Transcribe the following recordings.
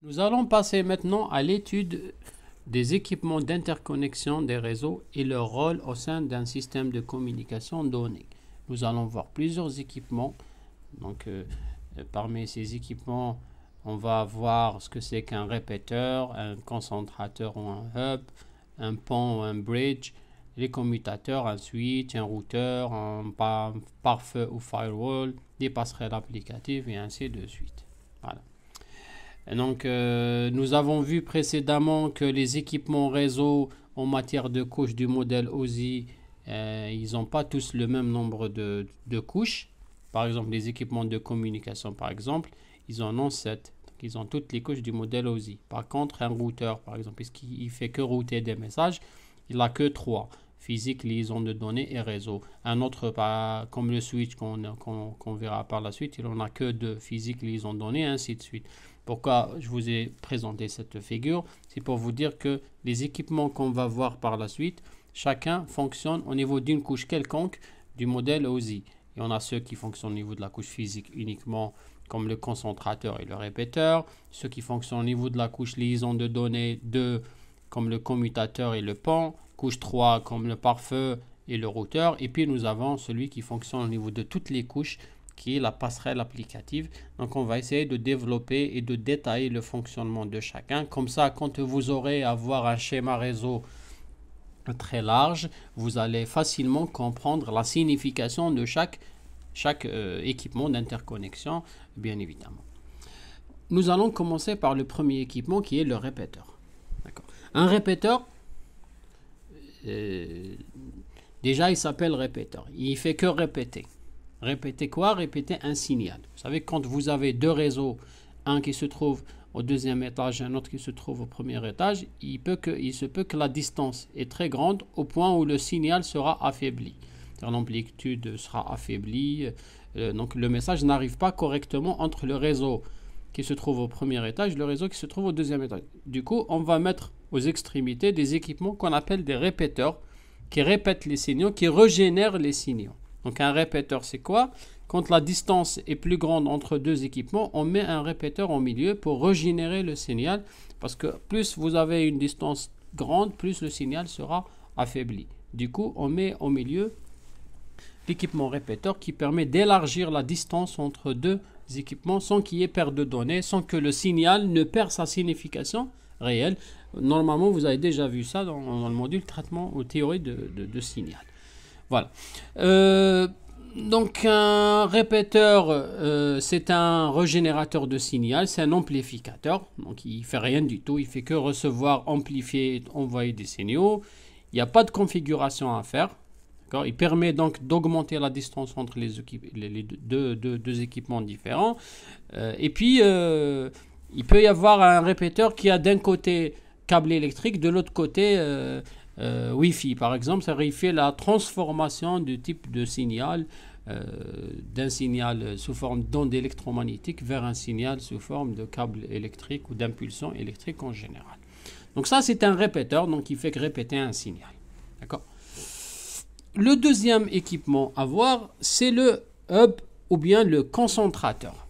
Nous allons passer maintenant à l'étude des équipements d'interconnexion des réseaux et leur rôle au sein d'un système de communication donné. Nous allons voir plusieurs équipements. Donc, parmi ces équipements, on va voir ce que c'est qu'un répéteur, un concentrateur ou un hub, un pont ou un bridge, les commutateurs, un switch, un routeur, un pare-feu ou firewall, des passerelles applicatives et ainsi de suite. Voilà. Et donc, nous avons vu précédemment que les équipements réseau en matière de couches du modèle OSI, ils n'ont pas tous le même nombre de couches. Par exemple, les équipements de communication, par exemple, ils en ont 7. Donc, ils ont toutes les couches du modèle OSI. Par contre, un routeur, par exemple, puisqu'il ne fait que router des messages, il n'a que 3. Physique, liaison de données et réseau. Un autre, comme le switch qu'on verra par la suite, il n'en a que 2. Physique, liaison de données, et ainsi de suite. Pourquoi je vous ai présenté cette figure? C'est pour vous dire que les équipements qu'on va voir par la suite, chacun fonctionne au niveau d'une couche quelconque du modèle OSI. Et on a ceux qui fonctionnent au niveau de la couche physique uniquement, comme le concentrateur et le répéteur. Ceux qui fonctionnent au niveau de la couche liaison de données 2, comme le commutateur et le pont. Couche 3, comme le pare-feu et le routeur. Et puis nous avons celui qui fonctionne au niveau de toutes les couches, qui est la passerelle applicative. Donc on va essayer de développer et de détailler le fonctionnement de chacun. Comme ça, quand vous aurez à voir un schéma réseau très large, vous allez facilement comprendre la signification de chaque équipement d'interconnexion, bien évidemment. Nous allons commencer par le premier équipement qui est le répéteur. Un répéteur, déjà il s'appelle répéteur. Il fait que répéter. Répéter quoi? Répéter un signal. Vous savez, quand vous avez deux réseaux, un qui se trouve au deuxième étage et un autre qui se trouve au premier étage, il se peut que la distance est très grande au point où le signal sera affaibli. L'amplitude sera affaiblie, donc le message n'arrive pas correctement entre le réseau qui se trouve au premier étage et le réseau qui se trouve au deuxième étage. Du coup, on va mettre aux extrémités des équipements qu'on appelle des répéteurs, qui répètent les signaux, qui régénèrent les signaux. Donc un répéteur, c'est quoi? Quand la distance est plus grande entre deux équipements, on met un répéteur au milieu pour régénérer le signal, parce que plus vous avez une distance grande, plus le signal sera affaibli. Du coup, on met au milieu l'équipement répéteur qui permet d'élargir la distance entre deux équipements sans qu'il y ait perte de données, sans que le signal ne perde sa signification réelle. Normalement, vous avez déjà vu ça dans le module traitement ou théorie de signal. Voilà. Donc un répéteur, c'est un régénérateur de signal, c'est un amplificateur. Donc il ne fait rien du tout, il fait que recevoir, amplifier, envoyer des signaux. Il n'y a pas de configuration à faire. Il permet donc d'augmenter la distance entre les deux équipements différents. Et puis, il peut y avoir un répéteur qui a d'un côté câble électrique, de l'autre côté Wi-Fi. Par exemple, ça fait la transformation du type de signal, d'un signal sous forme d'onde électromagnétique vers un signal sous forme de câble électrique ou d'impulsion électrique en général. Donc ça, c'est un répéteur, donc il fait que répéter un signal. D'accord ? Le deuxième équipement à voir, c'est le hub ou bien le concentrateur.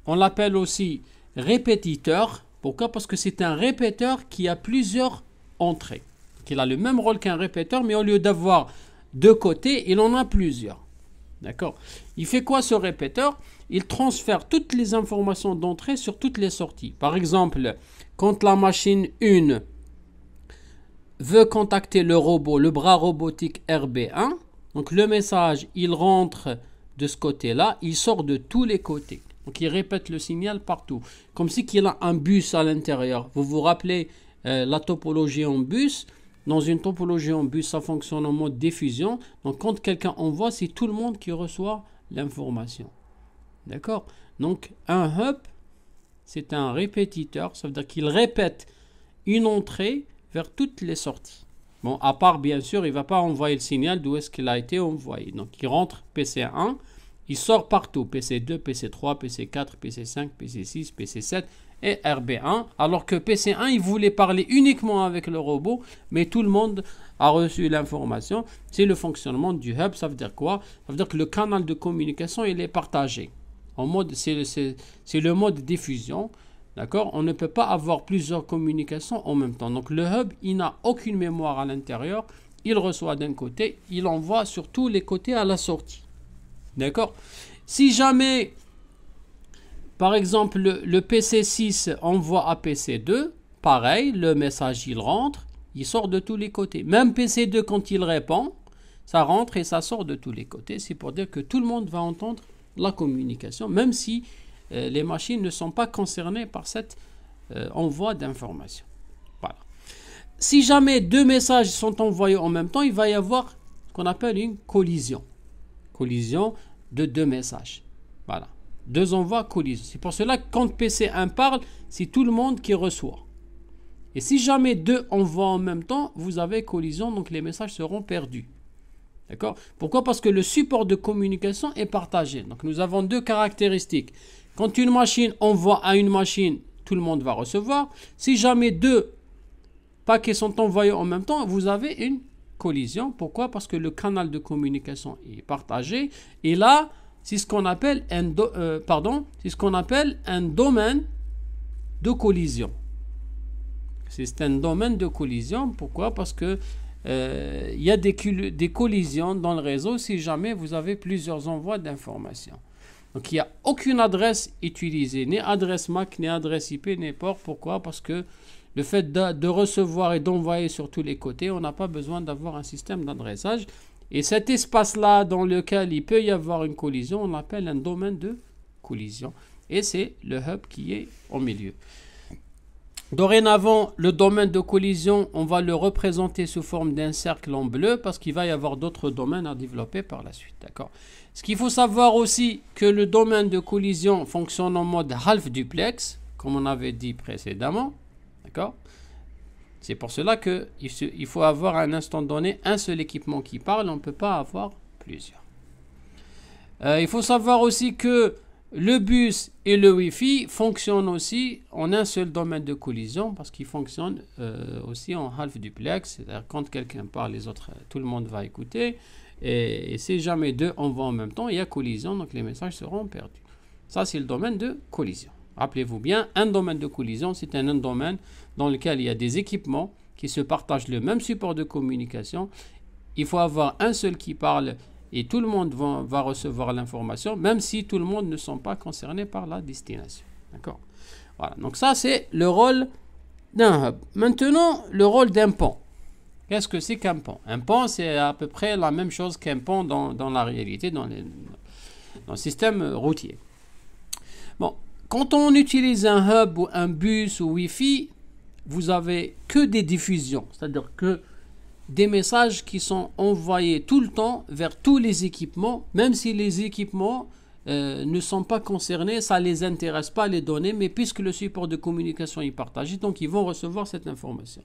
On l'appelle aussi répétiteur. Pourquoi? Parce que c'est un répéteur qui a plusieurs entrées. Il a le même rôle qu'un répéteur, mais au lieu d'avoir deux côtés, il en a plusieurs. D'accord? Il fait quoi ce répéteur? Il transfère toutes les informations d'entrée sur toutes les sorties. Par exemple, quand la machine 1 veut contacter le robot, le bras robotique RB1, donc le message, il rentre de ce côté-là, il sort de tous les côtés. Donc il répète le signal partout, comme si il a un bus à l'intérieur. Vous vous rappelez la topologie en bus? Dans une topologie en bus, ça fonctionne en mode diffusion. Donc quand quelqu'un envoie, c'est tout le monde qui reçoit l'information. D'accord? Donc un hub, c'est un répétiteur, ça veut dire qu'il répète une entrée vers toutes les sorties. Bon, à part, bien sûr, il ne va pas envoyer le signal d'où est-ce qu'il a été envoyé. Donc, il rentre PC1, il sort partout, PC2, PC3, PC4, PC5, PC6, PC7 et RB1, alors que PC1, il voulait parler uniquement avec le robot, mais tout le monde a reçu l'information. C'est le fonctionnement du hub. Ça veut dire quoi? Ça veut dire que le canal de communication, il est partagé. C'est le mode diffusion. D'accord? On ne peut pas avoir plusieurs communications en même temps. Donc le hub, il n'a aucune mémoire à l'intérieur. Il reçoit d'un côté, il envoie sur tous les côtés à la sortie. D'accord? Si jamais, par exemple, le PC6 envoie à PC2, pareil, le message, il rentre, il sort de tous les côtés. Même PC2, quand il répond, ça rentre et ça sort de tous les côtés. C'est pour dire que tout le monde va entendre la communication, même si les machines ne sont pas concernées par cet envoi d'informations. Voilà. Si jamais deux messages sont envoyés en même temps, il va y avoir ce qu'on appelle une collision. Collision de deux messages. Voilà. Deux envois, collision. C'est pour cela que quand PC1 parle, c'est tout le monde qui reçoit. Et si jamais deux envoient en même temps, vous avez collision, donc les messages seront perdus. D'accord? Pourquoi? Parce que le support de communication est partagé. Donc nous avons deux caractéristiques. Quand une machine envoie à une machine, tout le monde va recevoir. Si jamais deux paquets sont envoyés en même temps, vous avez une collision. Pourquoi? Parce que le canal de communication est partagé. Et là, c'est ce qu'on appelle un domaine de collision. C'est un domaine de collision. Pourquoi? Parce que il y a des collisions dans le réseau si jamais vous avez plusieurs envois d'informations. Donc il n'y a aucune adresse utilisée, ni adresse MAC, ni adresse IP, ni port. Pourquoi? Parce que le fait de recevoir et d'envoyer sur tous les côtés, on n'a pas besoin d'avoir un système d'adressage. Et cet espace-là dans lequel il peut y avoir une collision, on l'appelle un domaine de collision. Et c'est le hub qui est au milieu. Dorénavant, le domaine de collision, on va le représenter sous forme d'un cercle en bleu parce qu'il va y avoir d'autres domaines à développer par la suite. D'accord? Ce qu'il faut savoir aussi, que le domaine de collision fonctionne en mode half duplex, comme on avait dit précédemment. D'accord? C'est pour cela qu'il faut avoir à un instant donné un seul équipement qui parle, on ne peut pas avoir plusieurs. Il faut savoir aussi que le bus et le Wi-Fi fonctionnent aussi en un seul domaine de collision parce qu'ils fonctionnent aussi en half duplex. C'est-à-dire quand quelqu'un parle, les autres, tout le monde va écouter. Et si jamais deux envoient en même temps, il y a collision, donc les messages seront perdus. Ça, c'est le domaine de collision. Rappelez-vous bien, un domaine de collision, c'est un domaine dans lequel il y a des équipements qui se partagent le même support de communication. Il faut avoir un seul qui parle et tout le monde va recevoir l'information, même si tout le monde ne sont pas concernés par la destination. D'accord? Voilà, donc ça, c'est le rôle d'un hub. Maintenant, le rôle d'un pont. Qu'est-ce que c'est qu'un pont? Un pont, c'est à peu près la même chose qu'un pont dans la réalité, dans le système routier. Bon, quand on utilise un hub ou un bus ou Wi-Fi, vous avez que des diffusions, c'est-à-dire que des messages qui sont envoyés tout le temps vers tous les équipements, même si les équipements ne sont pas concernés, ça ne les intéresse pas les données, mais puisque le support de communication est partagé, donc ils vont recevoir cette information.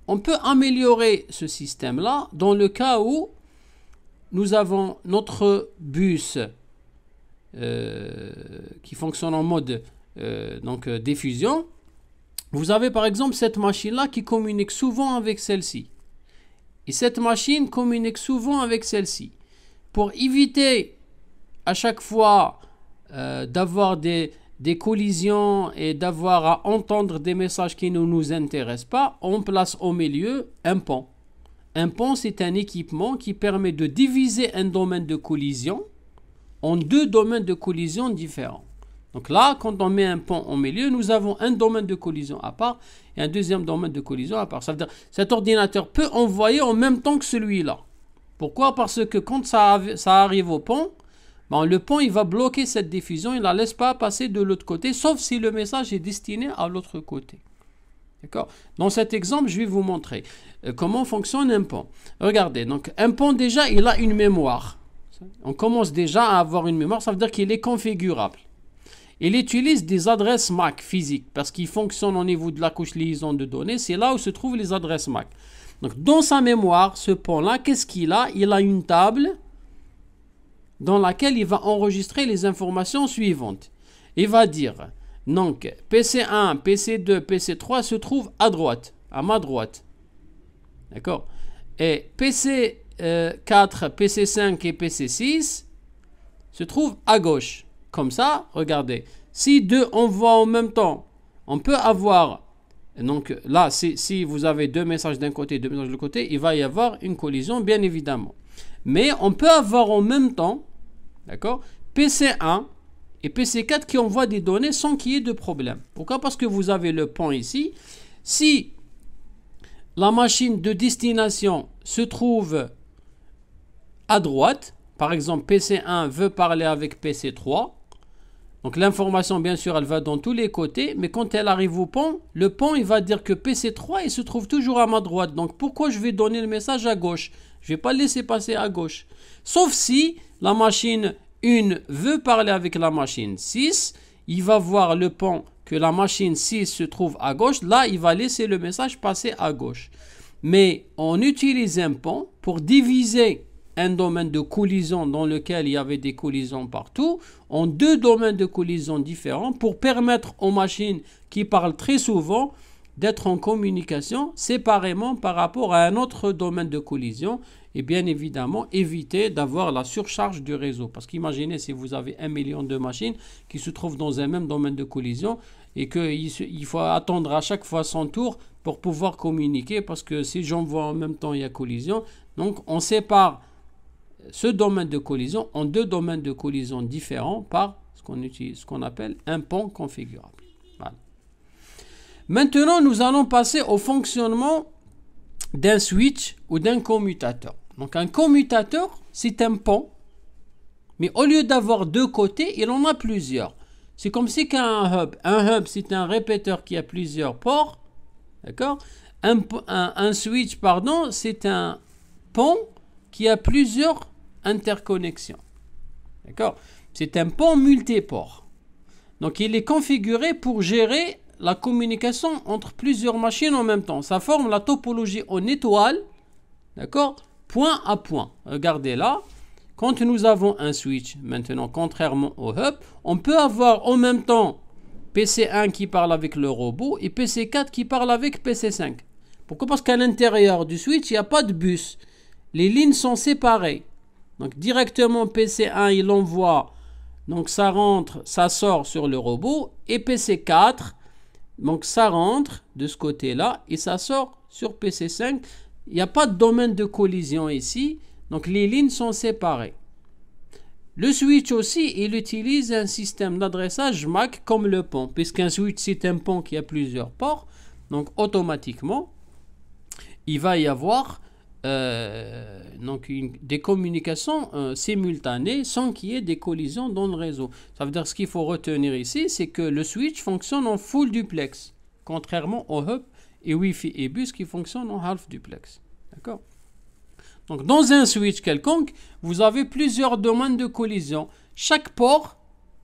On peut améliorer ce système-là dans le cas où nous avons notre bus qui fonctionne en mode diffusion. Vous avez par exemple cette machine-là qui communique souvent avec celle-ci. Et cette machine communique souvent avec celle-ci. Pour éviter à chaque fois d'avoir des collisions et d'avoir à entendre des messages qui ne nous intéressent pas, on place au milieu un pont. Un pont, c'est un équipement qui permet de diviser un domaine de collision en deux domaines de collision différents. Donc là, quand on met un pont au milieu, nous avons un domaine de collision à part et un deuxième domaine de collision à part. Ça veut dire que cet ordinateur peut envoyer en même temps que celui-là. Pourquoi? Parce que quand ça arrive au pont, le pont il va bloquer cette diffusion, il ne la laisse pas passer de l'autre côté, sauf si le message est destiné à l'autre côté. D'accord? Dans cet exemple, je vais vous montrer comment fonctionne un pont. Regardez, donc un pont déjà, il a une mémoire. On commence déjà à avoir une mémoire, ça veut dire qu'il est configurable. Il utilise des adresses MAC physiques parce qu'il fonctionne au niveau de la couche liaison de données. C'est là où se trouvent les adresses MAC. Donc, dans sa mémoire, ce pont-là, qu'est-ce qu'il a? Il a une table dans laquelle il va enregistrer les informations suivantes. Il va dire, donc, PC1, PC2, PC3 se trouvent à droite, à ma droite. D'accord? Et PC4, PC5 et PC6 se trouvent à gauche. Comme ça, regardez, si deux envoient en même temps On peut avoir, donc là, si vous avez deux messages d'un côté, deux messages de l'autre côté, il va y avoir une collision, bien évidemment. Mais on peut avoir en même temps, d'accord, PC1 et PC4 qui envoient des données sans qu'il y ait de problème. Pourquoi? Parce que vous avez le pont ici. Si la machine de destination se trouve à droite, par exemple PC1 veut parler avec PC3, donc l'information bien sûr elle va dans tous les côtés, mais quand elle arrive au pont, le pont il va dire que PC3 il se trouve toujours à ma droite, donc pourquoi je vais donner le message à gauche? Je ne vais pas le laisser passer à gauche. Sauf si la machine 1 veut parler avec la machine 6, il va voir le pont que la machine 6 se trouve à gauche, là il va laisser le message passer à gauche. Mais on utilise un pont pour diviser un domaine de collision dans lequel il y avait des collisions partout, en deux domaines de collision différents pour permettre aux machines qui parlent très souvent d'être en communication séparément par rapport à un autre domaine de collision et bien évidemment éviter d'avoir la surcharge du réseau. Parce qu'imaginez si vous avez 1 million de machines qui se trouvent dans un même domaine de collision et qu'il faut attendre à chaque fois son tour pour pouvoir communiquer parce que si j'envoie en même temps il y a collision. Donc on sépare ce domaine de collision en deux domaines de collision différents par ce qu'on appelle un pont configurable. Voilà. Maintenant, nous allons passer au fonctionnement d'un switch ou d'un commutateur. Donc un commutateur, c'est un pont, mais au lieu d'avoir deux côtés, il en a plusieurs. C'est comme si qu'un hub. Un hub, c'est un répéteur qui a plusieurs ports. D'accord? Un switch, pardon, c'est un pont qui a plusieurs interconnexions. D'accord? C'est un pont multiport. Donc il est configuré pour gérer la communication entre plusieurs machines en même temps. Ça forme la topologie en étoile. D'accord? Point à point. Regardez là. Quand nous avons un switch, maintenant, contrairement au hub, on peut avoir en même temps PC1 qui parle avec le robot et PC4 qui parle avec PC5. Pourquoi? Parce qu'à l'intérieur du switch, il n'y a pas de bus. Les lignes sont séparées. Donc directement PC1, il envoie, donc ça rentre, ça sort sur le robot. Et PC4, donc ça rentre de ce côté-là et ça sort sur PC5. Il n'y a pas de domaine de collision ici. Donc les lignes sont séparées. Le switch aussi, il utilise un système d'adressage MAC comme le pont. Puisqu'un switch, c'est un pont qui a plusieurs ports. Donc automatiquement, il va y avoir des communications simultanées sans qu'il y ait des collisions dans le réseau. Ça veut dire ce qu'il faut retenir ici, c'est que le switch fonctionne en full duplex. Contrairement au hub et Wi-Fi et bus qui fonctionnent en half duplex. D'accord? Donc, dans un switch quelconque, vous avez plusieurs domaines de collision. Chaque port,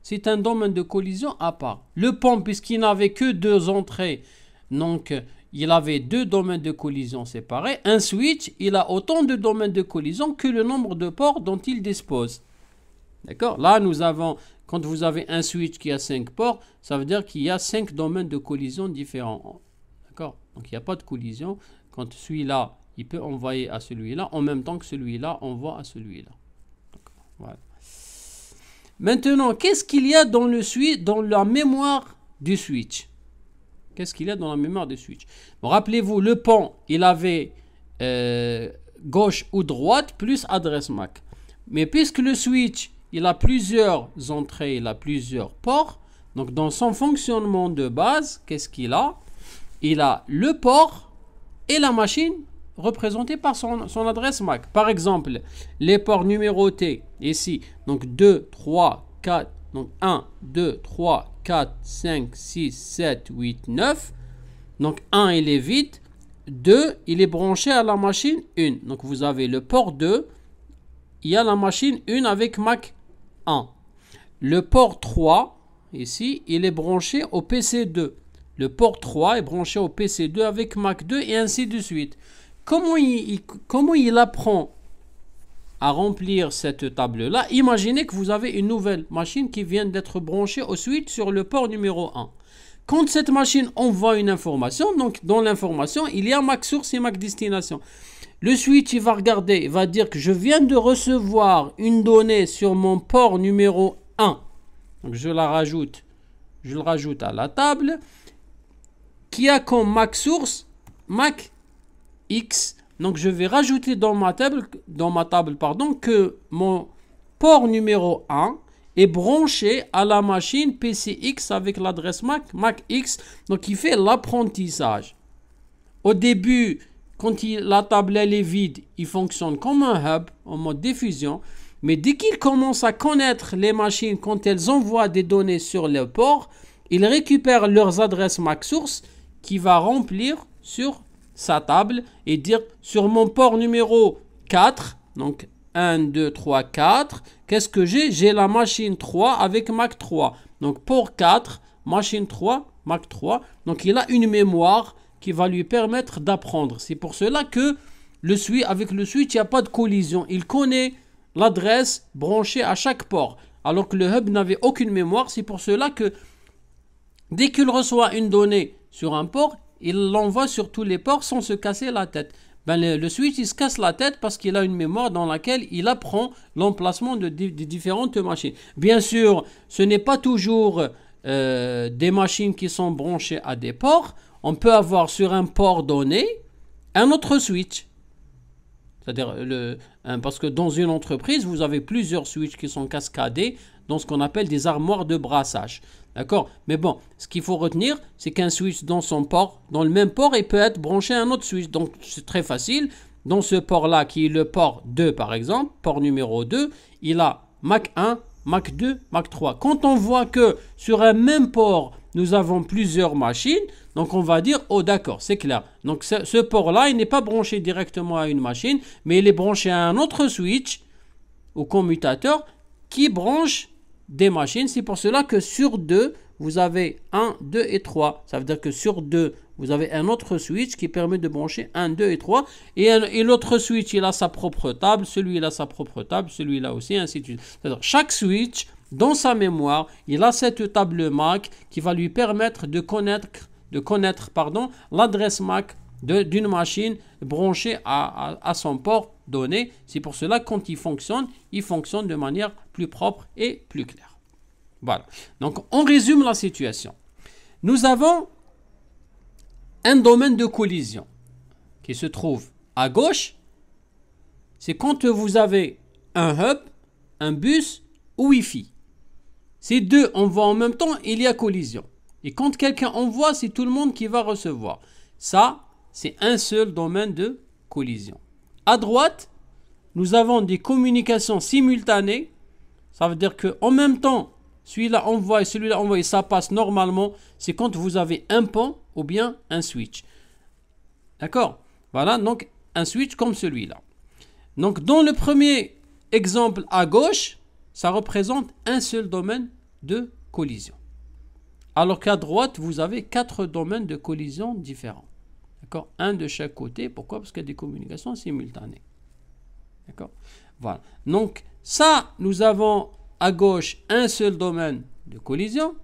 c'est un domaine de collision à part. Le pont, puisqu'il n'avait que deux entrées, donc il avait deux domaines de collision séparés. Un switch, il a autant de domaines de collision que le nombre de ports dont il dispose. D'accord? Là, nous avons, quand vous avez un switch qui a 5 ports, ça veut dire qu'il y a 5 domaines de collision différents. D'accord? Donc, il n'y a pas de collision. Quand celui-là, il peut envoyer à celui-là en même temps que celui-là envoie à celui-là. Voilà. Maintenant, qu'est-ce qu'il y a dans le switch, dans la mémoire du switch? Qu'est-ce qu'il y a dans la mémoire du switch? Bon, rappelez-vous, le pont, il avait gauche ou droite plus adresse MAC. Mais puisque le switch, il a plusieurs entrées, il a plusieurs ports, donc dans son fonctionnement de base, qu'est-ce qu'il a? Il a le port et la machine représenté par son adresse MAC. Par exemple, les ports numérotés ici, donc 2, 3, 4, donc 1, 2, 3, 4, 5, 6, 7, 8, 9. Donc 1, il est vide. 2, il est branché à la machine 1. Donc vous avez le port 2, il y a la machine 1 avec MAC 1. Le port 3, ici, il est branché au PC2. Le port 3 est branché au PC2 avec MAC 2 et ainsi de suite. Comment il apprend à remplir cette table-là? Imaginez que vous avez une nouvelle machine qui vient d'être branchée au switch sur le port numéro 1. Quand cette machine envoie une information, donc dans l'information, il y a MAC source et MAC destination. Le switch, il va regarder, il va dire que je viens de recevoir une donnée sur mon port numéro 1. Donc je le rajoute à la table. qui a comme MAC source MAC X. Donc je vais rajouter dans ma table pardon, que mon port numéro 1 est branché à la machine PCX avec l'adresse MAC X. Donc il fait l'apprentissage. Au début, quand la table elle est vide, il fonctionne comme un hub en mode diffusion. Mais dès qu'il commence à connaître les machines quand elles envoient des données sur le port, il récupère leurs adresses MAC source qui va remplir sur sa table et dire sur mon port numéro 4, donc 1, 2, 3, 4, qu'est-ce que j'ai? J'ai la machine 3 avec MAC 3. Donc port 4, machine 3, MAC 3. Donc il a une mémoire qui va lui permettre d'apprendre. C'est pour cela que avec le switch, il n'y a pas de collision. Il connaît l'adresse branchée à chaque port. Alors que le hub n'avait aucune mémoire. C'est pour cela que dès qu'il reçoit une donnée sur un port, il l'envoie sur tous les ports sans se casser la tête. Le switch, il se casse la tête parce qu'il a une mémoire dans laquelle il apprend l'emplacement de différentes machines. Bien sûr, ce n'est pas toujours des machines qui sont branchées à des ports. On peut avoir sur un port donné un autre switch. C'est-à-dire, parce que dans une entreprise, vous avez plusieurs switches qui sont cascadés dans ce qu'on appelle des armoires de brassage. D'accord? Mais bon, ce qu'il faut retenir, c'est qu'un switch dans son port, dans le même port, il peut être branché à un autre switch. Donc, c'est très facile. Dans ce port-là, qui est le port 2 par exemple, port numéro 2, il a MAC 1, MAC 2, MAC 3. Quand on voit que sur un même port, nous avons plusieurs machines, donc on va dire, oh d'accord, c'est clair. Donc ce port-là, il n'est pas branché directement à une machine, mais il est branché à un autre switch ou commutateur qui branche des machines. C'est pour cela que sur 2, vous avez 1, 2 et 3. Ça veut dire que sur 2, vous avez un autre switch qui permet de brancher 1, 2 et 3. Et l'autre switch, il a sa propre table, celui-là sa propre table, celui-là aussi, ainsi de suite. C'est-à-dire chaque switch, dans sa mémoire, il a cette table MAC qui va lui permettre de connaître l'adresse MAC d'une machine branchée à son port donné. C'est pour cela que quand il fonctionne de manière plus propre et plus claire. Voilà. Donc, on résume la situation. Nous avons un domaine de collision qui se trouve à gauche. C'est quand vous avez un hub, un bus ou Wi-Fi. Ces deux envoient en même temps, il y a collision. Et quand quelqu'un envoie, c'est tout le monde qui va recevoir. Ça, c'est un seul domaine de collision. À droite, nous avons des communications simultanées. Ça veut dire qu'en même temps, celui-là envoie et celui-là envoie et ça passe normalement. C'est quand vous avez un pont ou bien un switch. D'accord? Voilà, donc un switch comme celui-là. Donc dans le premier exemple à gauche, ça représente un seul domaine de collision. Alors qu'à droite, vous avez 4 domaines de collision différents. D'accord? Un de chaque côté. Pourquoi? Parce qu'il y a des communications simultanées. D'accord? Voilà. Donc, ça, nous avons à gauche un seul domaine de collision.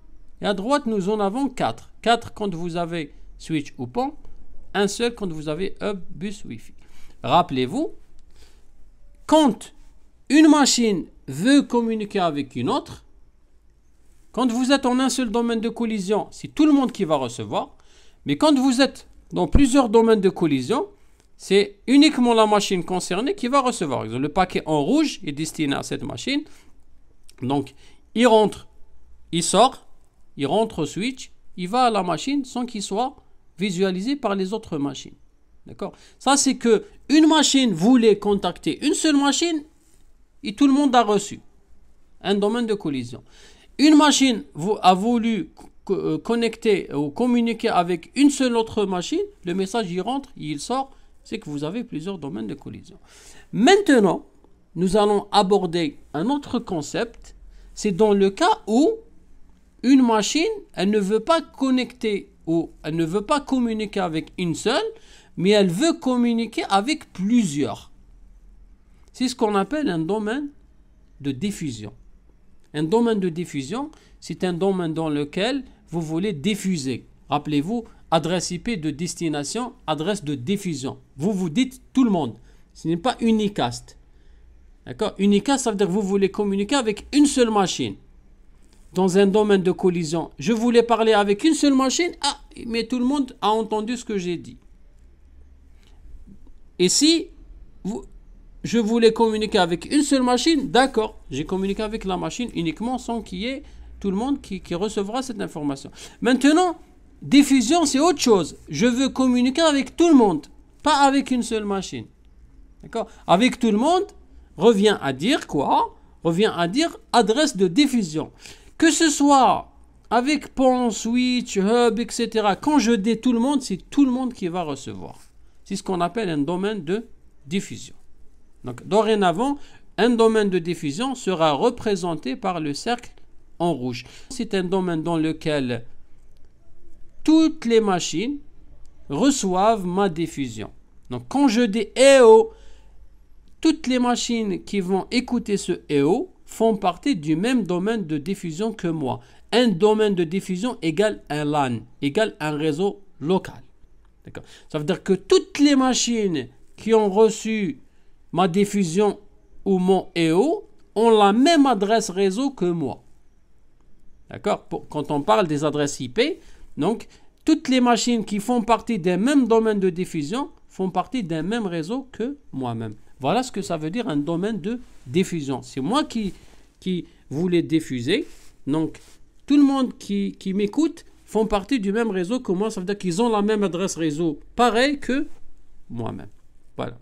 Et à droite, nous en avons 4. 4 quand vous avez switch ou pont. Un seul quand vous avez hub, bus, Wi-Fi. Rappelez-vous, quand une machine veut communiquer avec une autre, quand vous êtes en un seul domaine de collision, c'est tout le monde qui va recevoir. Mais quand vous êtes dans plusieurs domaines de collision, c'est uniquement la machine concernée qui va recevoir. Le paquet en rouge est destiné à cette machine. Donc, il rentre, il sort, il rentre au switch, il va à la machine sans qu'il soit visualisé par les autres machines. D'accord? Ça, c'est que une machine voulait contacter une seule machine et tout le monde a reçu. Un domaine de collision. Une machine a voulu connecter ou communiquer avec une seule autre machine, le message y rentre, il sort, c'est que vous avez plusieurs domaines de collision. Maintenant, nous allons aborder un autre concept, c'est dans le cas où une machine, elle ne veut pas connecter ou elle ne veut pas communiquer avec une seule, mais elle veut communiquer avec plusieurs. C'est ce qu'on appelle un domaine de diffusion. Un domaine de diffusion, c'est un domaine dans lequel vous voulez diffuser. Rappelez-vous, adresse IP de destination, adresse de diffusion. Vous dites tout le monde. Ce n'est pas unicast. D'accord? Unicast, ça veut dire que vous voulez communiquer avec une seule machine. Dans un domaine de collision, je voulais parler avec une seule machine. Ah, mais tout le monde a entendu ce que j'ai dit. Et si je voulais communiquer avec une seule machine, d'accord, j'ai communiqué avec la machine uniquement sans qu'il y ait tout le monde qui recevra cette information. Maintenant, diffusion, c'est autre chose. Je veux communiquer avec tout le monde, pas avec une seule machine. D'accord? Avec tout le monde, revient à dire quoi? Revient à dire adresse de diffusion. Que ce soit avec pont, switch, hub, etc. Quand je dis tout le monde, c'est tout le monde qui va recevoir. C'est ce qu'on appelle un domaine de diffusion. Donc, dorénavant, un domaine de diffusion sera représenté par le cercle en rouge. C'est un domaine dans lequel toutes les machines reçoivent ma diffusion. Donc, quand je dis EO, toutes les machines qui vont écouter ce EO font partie du même domaine de diffusion que moi. Un domaine de diffusion égale un LAN, égale un réseau local. D'accord. Ça veut dire que toutes les machines qui ont reçu ma diffusion ou mon EO ont la même adresse réseau que moi. D'accord. Quand on parle des adresses IP, donc toutes les machines qui font partie d'un même domaine de diffusion font partie d'un même réseau que moi-même. Voilà ce que ça veut dire un domaine de diffusion. C'est moi qui voulais diffuser. Donc, tout le monde qui m'écoute font partie du même réseau que moi. Ça veut dire qu'ils ont la même adresse réseau, pareil que moi-même. Voilà.